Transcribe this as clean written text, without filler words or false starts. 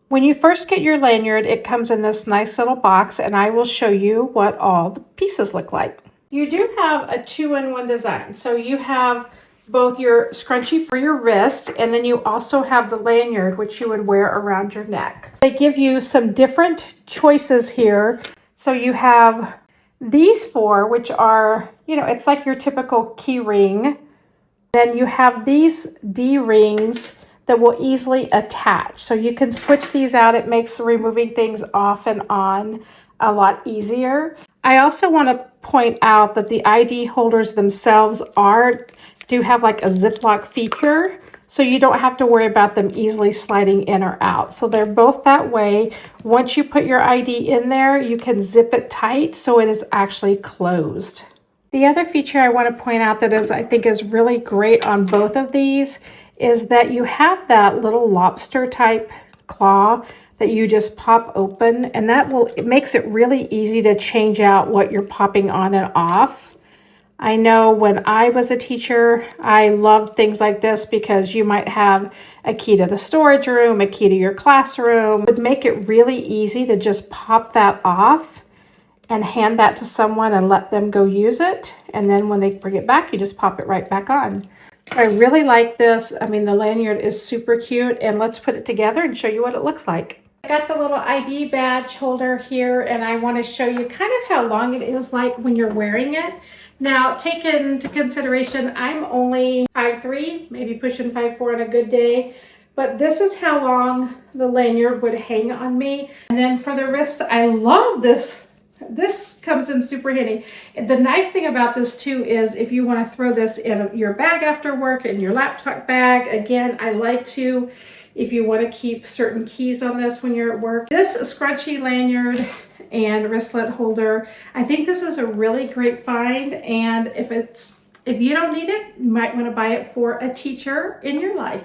When you first get your lanyard, it comes in this nice little box, and I will show you what all the pieces look like. You do have a 2-in-1 design. So you have both your scrunchie for your wrist, and then you also have the lanyard, which you would wear around your neck. They give you some different choices here. So you have these four, which are, it's like your typical key ring. Then you have these D rings that will easily attach. So you can switch these out. It makes removing things off and on a lot easier. I also want to point out that the ID holders themselves do have like a Ziploc feature, so you don't have to worry about them easily sliding in or out. So they're both that way. Once you put your ID in there, you can zip it tight so it is actually closed. The other feature I want to point out that I think is really great on both of these is that you have that little lobster type claw that you just pop open, and it makes it really easy to change out what you're popping on and off. I know when I was a teacher, I loved things like this because you might have a key to the storage room, a key to your classroom. It would make it really easy to just pop that off and hand that to someone and let them go use it. And then when they bring it back, you just pop it right back on. So I really like this. I mean, the lanyard is super cute, and let's put it together and show you what it looks like. I got the little ID badge holder here, and I want to show you kind of how long it is like when you're wearing it. Now, take into consideration, I'm only 5'3", maybe pushing 5'4" on a good day, but this is how long the lanyard would hang on me. And then for the wrist, I love this. This comes in super handy. The nice thing about this too is if you want to throw this in your bag after work, in your laptop bag, again, I like to, if you want to keep certain keys on this when you're at work. This scrunchy lanyard and wristlet holder, I think this is a really great find, and if you don't need it, you might want to buy it for a teacher in your life.